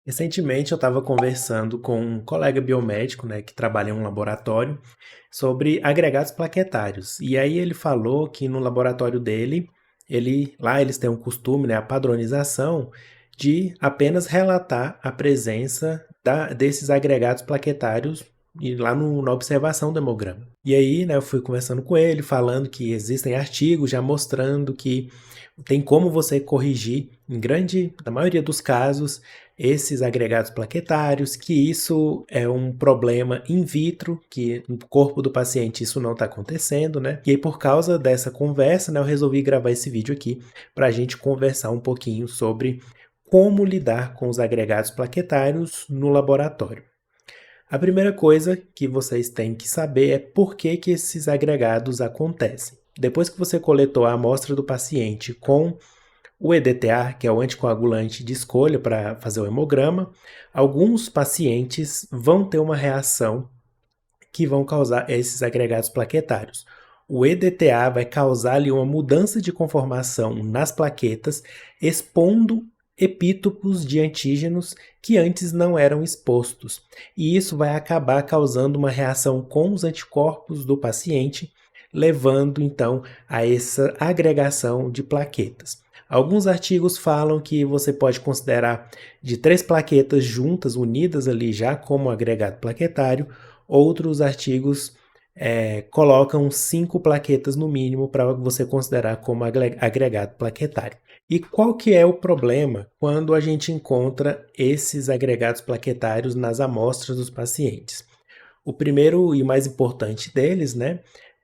Recentemente eu estava conversando com um colega biomédico, né, que trabalha em um laboratório, sobre agregados plaquetários. E aí ele falou que no laboratório dele, lá eles têm um costume, né, a padronização de apenas relatar a presença desses agregados plaquetários e lá na observação do hemograma. E aí, né, eu fui conversando com ele, falando que existem artigos já mostrando que tem como você corrigir, na maioria dos casos, esses agregados plaquetários, que isso é um problema in vitro, que no corpo do paciente isso não está acontecendo, né? E aí, por causa dessa conversa, né, eu resolvi gravar esse vídeo aqui para a gente conversar um pouquinho sobre como lidar com os agregados plaquetários no laboratório. A primeira coisa que vocês têm que saber é por que esses agregados acontecem. Depois que você coletou a amostra do paciente com o EDTA, que é o anticoagulante de escolha para fazer o hemograma, alguns pacientes vão ter uma reação que vão causar esses agregados plaquetários. O EDTA vai causar ali uma mudança de conformação nas plaquetas, expondo epítopos de antígenos que antes não eram expostos. E isso vai acabar causando uma reação com os anticorpos do paciente, levando então a essa agregação de plaquetas. Alguns artigos falam que você pode considerar de 3 plaquetas juntas, unidas ali já como agregado plaquetário. Outros artigos colocam 5 plaquetas no mínimo para você considerar como agregado plaquetário. E qual que é o problema quando a gente encontra esses agregados plaquetários nas amostras dos pacientes? O primeiro e mais importante deles, né,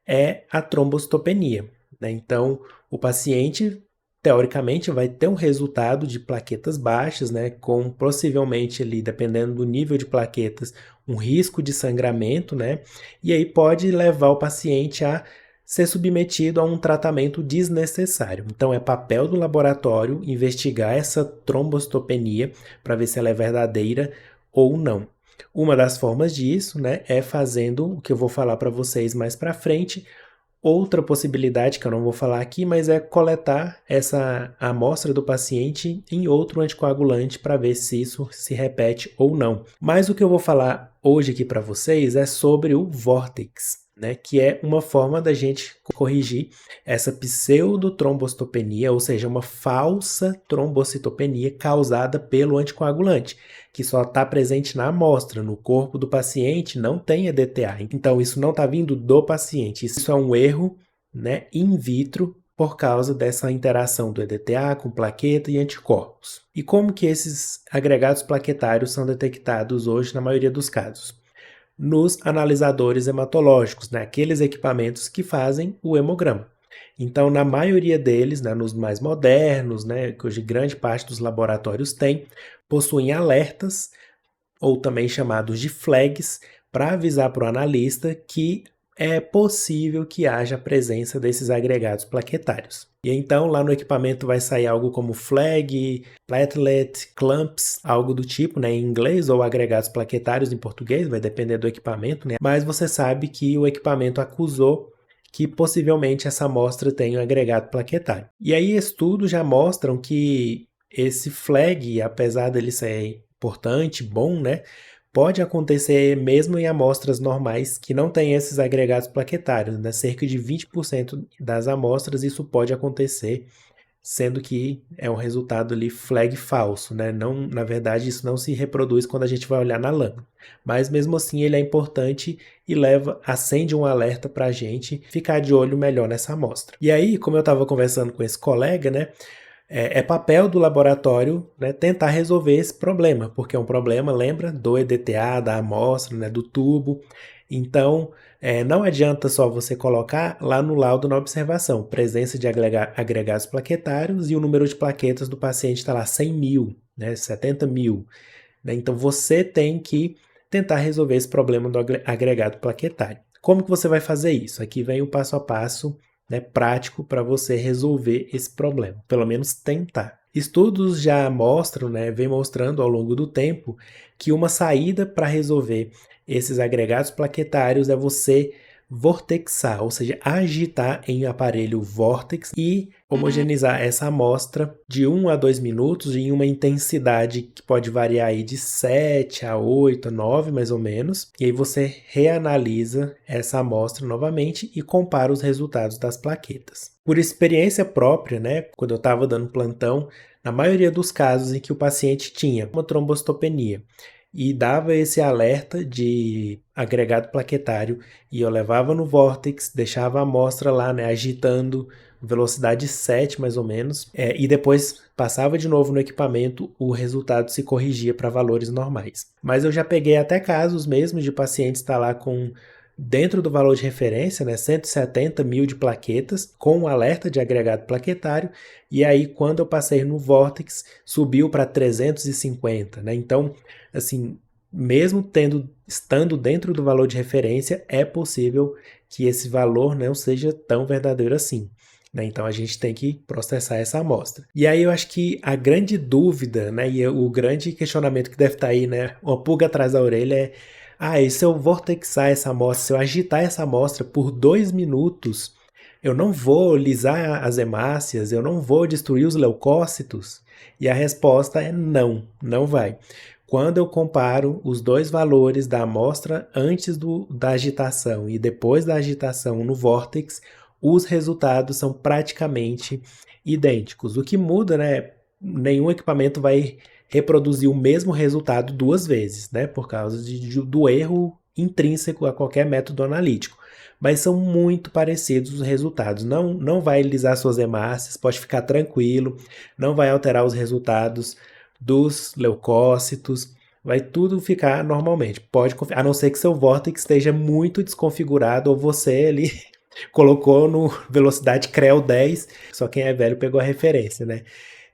é a trombocitopenia, né? Então, o paciente, teoricamente, vai ter um resultado de plaquetas baixas, né, com possivelmente ali, dependendo do nível de plaquetas, um risco de sangramento, né? E aí pode levar o paciente a ser submetido a um tratamento desnecessário. Então, é papel do laboratório investigar essa trombocitopenia para ver se ela é verdadeira ou não. Uma das formas disso, né, é fazendo o que eu vou falar para vocês mais para frente. Outra possibilidade que eu não vou falar aqui, mas é coletar essa amostra do paciente em outro anticoagulante para ver se isso se repete ou não. Mas o que eu vou falar hoje aqui para vocês é sobre o Vortex, né, que é uma forma da gente corrigir essa pseudotrombocitopenia, ou seja, uma falsa trombocitopenia causada pelo anticoagulante, que só está presente na amostra, no corpo do paciente não tem EDTA. Então isso não está vindo do paciente, isso é um erro, né, in vitro por causa dessa interação do EDTA com plaqueta e anticorpos. E como que esses agregados plaquetários são detectados hoje na maioria dos casos? Nos analisadores hematológicos, né, aqueles equipamentos que fazem o hemograma. Então, na maioria deles, né, nos mais modernos, né, que hoje grande parte dos laboratórios tem, possuem alertas, ou também chamados de flags, para avisar para o analista que é possível que haja a presença desses agregados plaquetários. E então lá no equipamento vai sair algo como flag, platelet, clumps, algo do tipo, né, em inglês, ou agregados plaquetários em português, vai depender do equipamento, né? Mas você sabe que o equipamento acusou que possivelmente essa amostra tem um agregado plaquetário. E aí estudos já mostram que esse flag, apesar dele ser importante, bom, né, pode acontecer mesmo em amostras normais que não têm esses agregados plaquetários, né? Cerca de 20% das amostras isso pode acontecer, sendo que é um resultado ali flag falso, né? Não, na verdade, isso não se reproduz quando a gente vai olhar na lâmina. Mas mesmo assim ele é importante e acende um alerta para a gente ficar de olho melhor nessa amostra. E aí, como eu estava conversando com esse colega, né? É papel do laboratório, né, tentar resolver esse problema, porque é um problema, lembra, do EDTA, da amostra, né, do tubo. Então, não adianta só você colocar lá no laudo na observação, presença de agregados plaquetários e o número de plaquetas do paciente está lá 100 mil, né, 70 mil. Né? Então, você tem que tentar resolver esse problema do agregado plaquetário. Como que você vai fazer isso? Aqui vem o passo a passo, né, prático para você resolver esse problema, pelo menos tentar. Estudos já mostram, né, vem mostrando ao longo do tempo, que uma saída para resolver esses agregados plaquetários é você vortexar, ou seja, agitar em aparelho vórtex e homogeneizar essa amostra de 1 a 2 minutos em uma intensidade que pode variar aí de 7 a 8, a 9 mais ou menos. E aí você reanalisa essa amostra novamente e compara os resultados das plaquetas. Por experiência própria, né, quando eu estava dando plantão, na maioria dos casos em que o paciente tinha uma trombocitopenia e dava esse alerta de agregado plaquetário e eu levava no vórtex, deixava a amostra lá, né, agitando velocidade 7 mais ou menos, e depois passava de novo no equipamento, o resultado se corrigia para valores normais. Mas eu já peguei até casos mesmo de pacientes estar lá com dentro do valor de referência, né, 170 mil de plaquetas, com um alerta de agregado plaquetário, e aí quando eu passei no vórtex, subiu para 350, né? Então, assim, mesmo estando dentro do valor de referência, é possível que esse valor não seja tão verdadeiro assim. Né? Então a gente tem que processar essa amostra. E aí eu acho que a grande dúvida, né, e o grande questionamento que deve estar aí, né, uma pulga atrás da orelha e se eu vortexar essa amostra, se eu agitar essa amostra por 2 minutos, eu não vou lisar as hemácias, eu não vou destruir os leucócitos? E a resposta é não, não vai. Quando eu comparo os dois valores da amostra antes da agitação e depois da agitação no vórtex, os resultados são praticamente idênticos. O que muda, né? Nenhum equipamento vai reproduzir o mesmo resultado 2 vezes, né? Por causa do erro intrínseco a qualquer método analítico. Mas são muito parecidos os resultados. Não vai lisar suas hemácias, pode ficar tranquilo, não vai alterar os resultados dos leucócitos, vai tudo ficar normalmente. Pode confiar, a não ser que seu vórtex esteja muito desconfigurado ou você ali colocou no velocidade CREL 10, só quem é velho pegou a referência, né?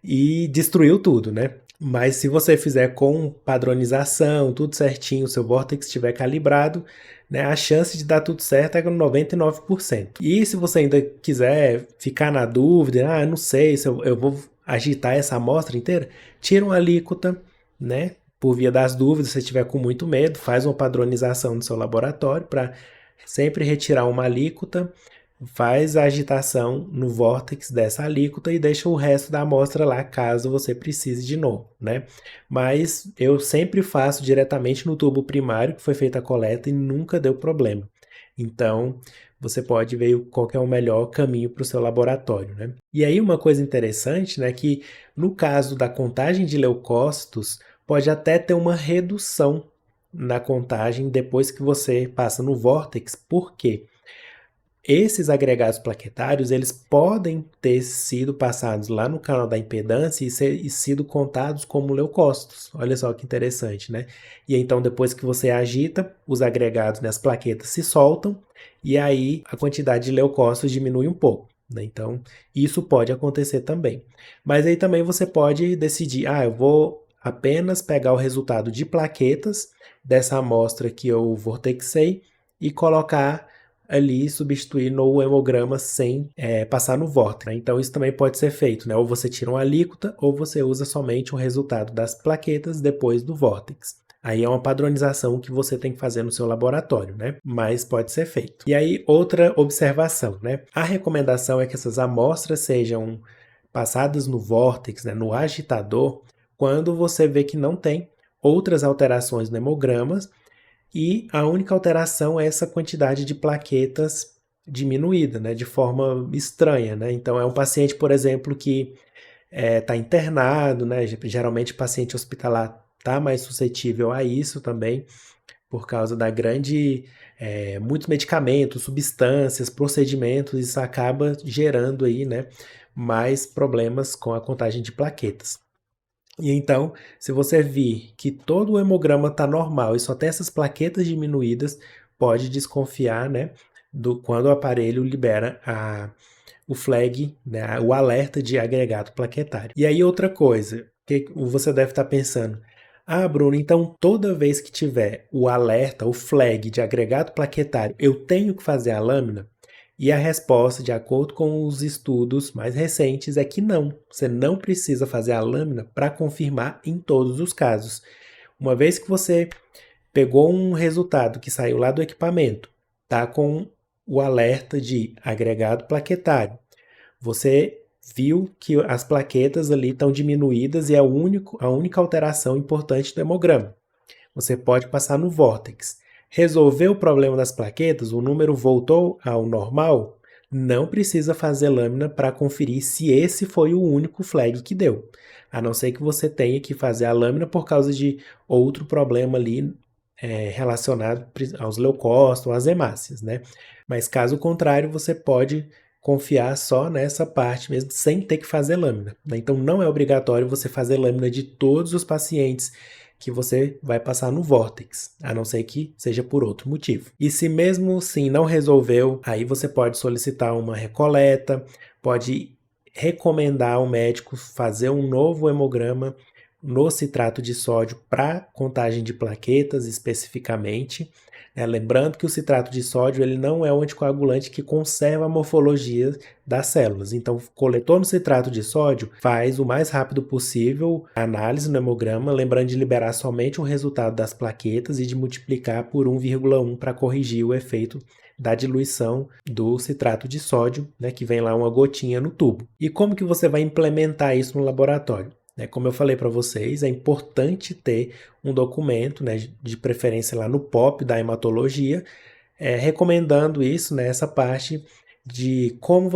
E destruiu tudo, né? Mas se você fizer com padronização, tudo certinho, o seu vórtex estiver calibrado, né, a chance de dar tudo certo é 99%. E se você ainda quiser ficar na dúvida, não sei se eu vou agitar essa amostra inteira, tira uma alíquota, né? Por via das dúvidas, se você estiver com muito medo, faz uma padronização no seu laboratório para sempre retirar uma alíquota, faz a agitação no vórtex dessa alíquota e deixa o resto da amostra lá caso você precise de novo, né? Mas eu sempre faço diretamente no tubo primário que foi feita a coleta e nunca deu problema. Então, você pode ver qual que é o melhor caminho para o seu laboratório, né? E aí uma coisa interessante, né, que no caso da contagem de leucócitos, pode até ter uma redução na contagem depois que você passa no vórtex. Por quê? Esses agregados plaquetários, eles podem ter sido passados lá no canal da impedância e sido contados como leucócitos. Olha só que interessante, né? E então, depois que você agita, os agregados, né, as plaquetas se soltam e aí a quantidade de leucócitos diminui um pouco. Né? Então, isso pode acontecer também. Mas aí também você pode decidir, eu vou apenas pegar o resultado de plaquetas dessa amostra que eu vortexei e colocar ali substituir no hemograma sem passar no vórtice. Né? Então isso também pode ser feito, né? Ou você tira uma alíquota ou você usa somente o resultado das plaquetas depois do vórtex. Aí é uma padronização que você tem que fazer no seu laboratório, né? Mas pode ser feito. E aí outra observação, né? A recomendação é que essas amostras sejam passadas no vórtex, né, no agitador, quando você vê que não tem outras alterações no hemograma e a única alteração é essa quantidade de plaquetas diminuída, né, de forma estranha, né? Então é um paciente, por exemplo, que está internado, né? Geralmente paciente hospitalar está mais suscetível a isso também, por causa da muitos medicamentos, substâncias, procedimentos, isso acaba gerando aí, né, mais problemas com a contagem de plaquetas. E então, se você vir que todo o hemograma está normal e só tem essas plaquetas diminuídas, pode desconfiar, né, quando o aparelho libera o flag, né, o alerta de agregado plaquetário. E aí outra coisa, que você deve estar pensando, Bruno, então toda vez que tiver o alerta, o flag de agregado plaquetário, eu tenho que fazer a lâmina? E a resposta, de acordo com os estudos mais recentes, é que não. Você não precisa fazer a lâmina para confirmar em todos os casos. Uma vez que você pegou um resultado que saiu lá do equipamento, tá com o alerta de agregado plaquetário. Você viu que as plaquetas ali estão diminuídas e é a única alteração importante do hemograma. Você pode passar no vórtex. Resolveu o problema das plaquetas, o número voltou ao normal, não precisa fazer lâmina para conferir se esse foi o único flag que deu. A não ser que você tenha que fazer a lâmina por causa de outro problema ali relacionado aos leucócitos ou às hemácias, né? Mas caso contrário, você pode confiar só nessa parte mesmo, sem ter que fazer lâmina, né? Então não é obrigatório você fazer lâmina de todos os pacientes que você vai passar no vórtex, a não ser que seja por outro motivo. E se mesmo assim não resolveu, aí você pode solicitar uma recoleta, pode recomendar ao médico fazer um novo hemograma no citrato de sódio para contagem de plaquetas especificamente. Lembrando que o citrato de sódio ele não é um anticoagulante que conserva a morfologia das células. Então, coletou no citrato de sódio, faz o mais rápido possível a análise no hemograma, lembrando de liberar somente o resultado das plaquetas e de multiplicar por 1,1 para corrigir o efeito da diluição do citrato de sódio, né, que vem lá uma gotinha no tubo. E como que você vai implementar isso no laboratório? Como eu falei para vocês, é importante ter um documento, né, de preferência lá no POP da hematologia, recomendando isso, né, essa parte de como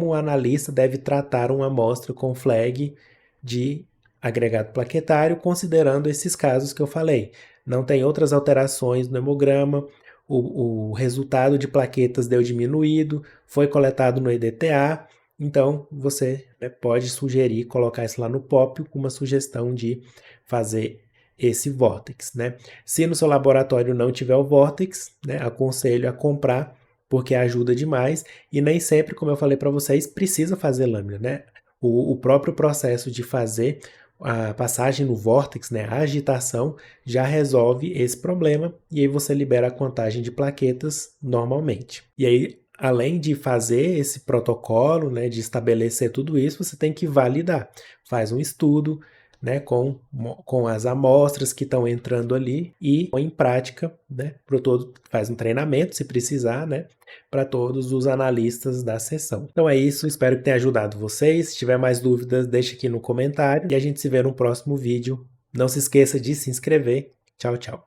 o analista deve tratar uma amostra com flag de agregado plaquetário, considerando esses casos que eu falei. Não tem outras alterações no hemograma, o resultado de plaquetas deu diminuído, foi coletado no EDTA, então você pode sugerir colocar isso lá no POP com uma sugestão de fazer esse vórtex, né? Se no seu laboratório não tiver o vórtex, né, aconselho a comprar porque ajuda demais e nem sempre, como eu falei para vocês, precisa fazer lâmina, né? O próprio processo de fazer a passagem no vórtex, né, a agitação, já resolve esse problema e aí você libera a contagem de plaquetas normalmente. E aí, além de fazer esse protocolo, né, de estabelecer tudo isso, você tem que validar. Faz um estudo, né, com as amostras que estão entrando ali e põe em prática, né, faz um treinamento se precisar, né, para todos os analistas da sessão. Então é isso, espero que tenha ajudado vocês. Se tiver mais dúvidas, deixa aqui no comentário e a gente se vê no próximo vídeo. Não se esqueça de se inscrever. Tchau, tchau.